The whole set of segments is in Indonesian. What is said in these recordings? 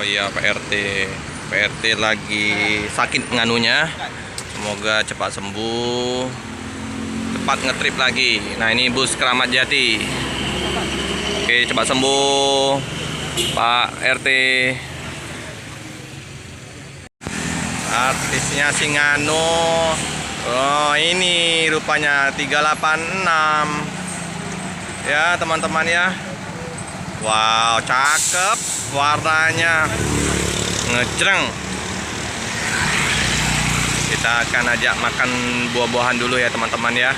iya Pak RT. Pak RT lagi sakit nganunya. Semoga cepat sembuh, cepat ngetrip lagi. Nah ini bus Keramat Jati. Oke, cepat sembuh Pak RT. Artisnya si nganu. Oh ini rupanya 386 ya teman-teman ya. Wow, cakep warnanya, ngejreng. Kita akan ajak makan buah-buahan dulu ya teman-teman ya.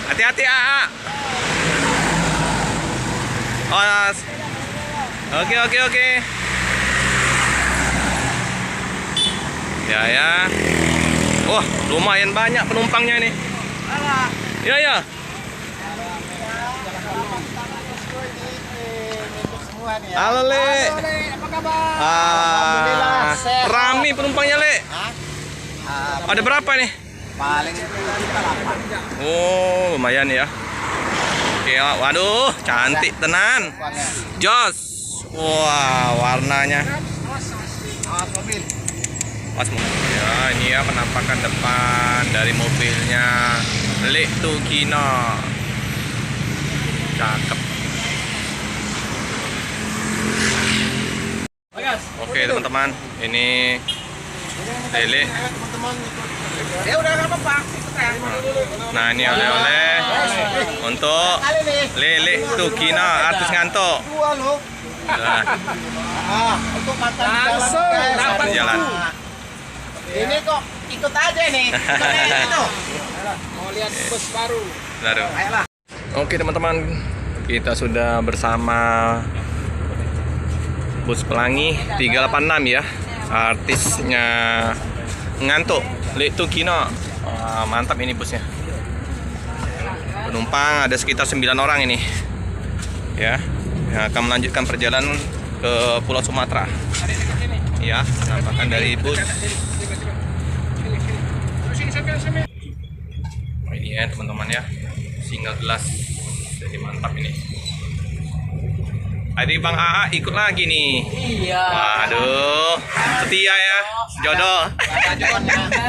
Hati-hati Oh, oke. Ya. Wah, lumayan banyak penumpangnya ini. Ya. Halo Le. Apa kabar? Rame penumpangnya Le. Ada berapa nih? Paling 8. Oh, lumayan ya. Oke, waduh, cantik tenan. Jos. Wah, warnanya. Mobil. Pas ya, ini ya penampakan depan dari mobilnya Le Tukino. Cakep. Oke teman-teman, ini Lele. Ya udah enggak apa-apa. Nah ini oleh-oleh untuk Lele Tukino, artis ngantuk. Dua lo. Nah, Untuk makan langsung dapat jalan. Ini kok ikut aja nih. Itu. Mau lihat bus baru. Baru. Ayolah. Oke teman-teman, kita sudah bersama bus Pelangi 386 ya. Artisnya ngantuk, Le Tukino. Mantap ini busnya. Penumpang ada sekitar 9 orang ini. Ya, yang akan melanjutkan perjalanan ke Pulau Sumatera. Ya, penampakan dari bus. Oh, ini ya teman-teman ya, single glass, jadi mantap ini. Tadi Bang AA ikut lagi nih. Iya. Waduh, setia ya, jodoh.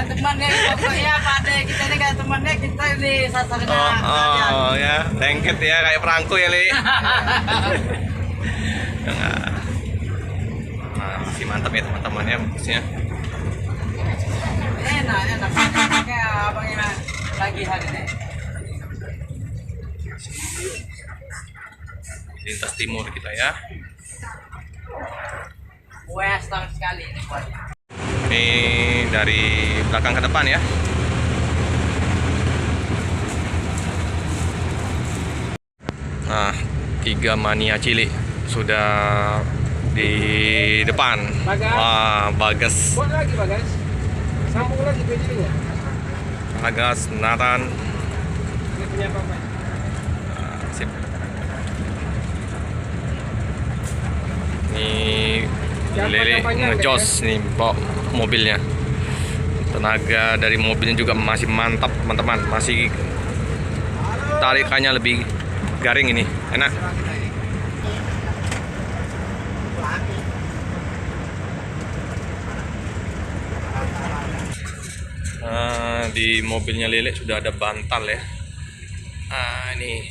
Temannya pokoknya pada kita ini kayak temannya kita di sasarannya. Oh ya, lengket ya kayak perangko ya Li. Nah, masih mantap ya teman-teman ya busnya. Enak. Kayak abangnya lagi hari ini. Lintas timur kita ya. Western sekali ini. Ini dari belakang ke depan ya. Nah, 3 mania cilik sudah di depan. Wah, Bagas. Buat lagi Bagas. Sambung lagi videonya. Bagas, Nathan. Ini punya apa? Sip. Ini Lele ngejos nih bawa mobilnya. Tenaga dari mobilnya juga masih mantap teman-teman, masih tarikannya lebih garing ini, enak. Di mobilnya Lele sudah ada bantal ya. Ini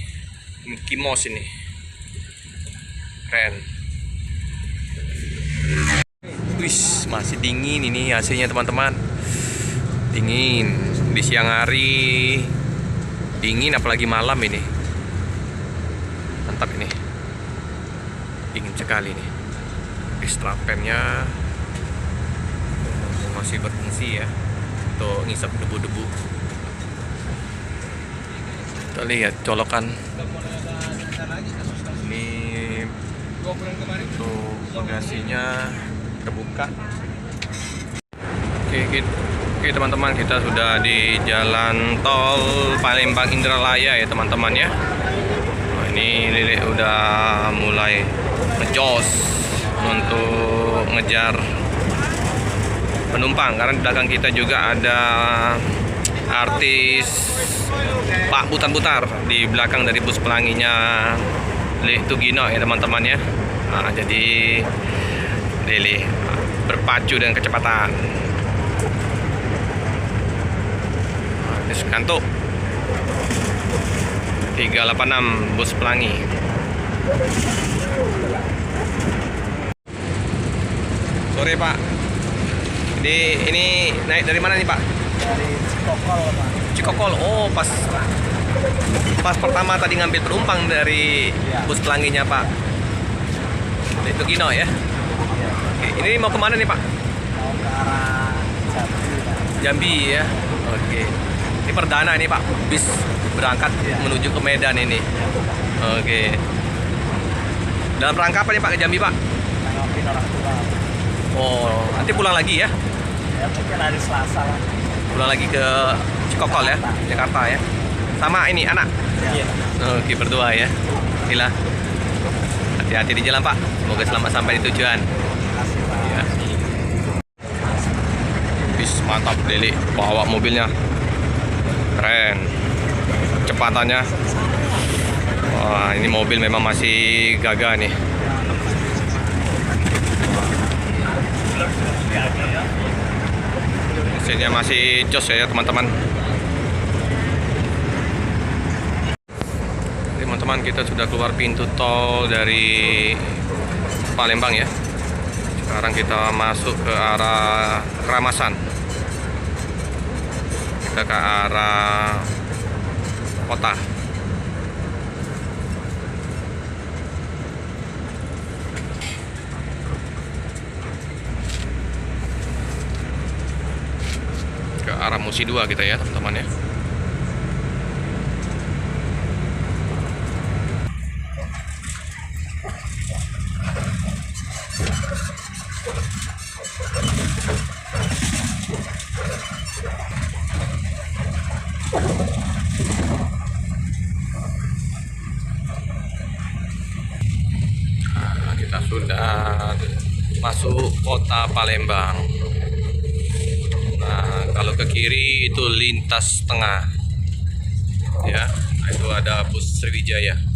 Mickey Mouse ini, keren. Wis, masih dingin ini AC-nya teman-teman. Dingin di siang hari, dingin apalagi malam ini. Mantap ini. Dingin sekali nih. Strapennya masih berfungsi ya untuk ngisap debu-debu. Kita lihat colokan. Ini tuh bagasinya terbuka. Oke teman-teman, kita sudah di jalan tol Palembang Indralaya ya teman-teman ya. Nah, ini Lele udah mulai ngejos untuk ngejar penumpang, karena di belakang kita juga ada artis Pak Butar-Butar di belakang dari bus Pelanginya Lek Tugino ya teman-teman ya. Nah, jadi Lele berpacu dengan kecepatan. Bus kantuk 386 bus pelangi. Sore Pak. Jadi ini naik dari mana nih Pak? Dari Cikokol, Pak. Cikokol. Oh, pas pertama tadi ngambil penumpang dari Iya. bus pelanginya Pak. Itu Gino ya. Iya. Oke, ini mau kemana nih Pak? Mau ke arah Jambi, Pak. Jambi ya. Oke. Ini perdana ini Pak, bis berangkat Iya. menuju ke Medan ini. Oke. Dalam rangka apa nih Pak ke Jambi Pak? Nengokin orang tua. Oh, nanti pulang lagi ya? Ya mungkin hari Selasa lah. Pulang lagi ke Cikokol ya, Jakarta ya. Sama ini anak. Iya. Oke, berdua ya. Inilah. Hati-hati di jalan Pak. Semoga selamat sampai di tujuan. Terima kasih, Pak. Ya. Bis mantap Lele, bawa mobilnya. Keren. Kecepatannya. Wah, ini mobil memang masih gagah nih. Mesinnya masih jos ya teman-teman. Teman-teman, kita sudah keluar pintu tol dari Palembang ya. Sekarang kita masuk ke arah Keramasan. Kita ke arah kota. Ke arah Musi 2 kita ya teman-teman ya. Nah, kita sudah masuk kota Palembang. Nah, kalau ke kiri itu lintas tengah ya. Nah, itu ada bus Sriwijaya.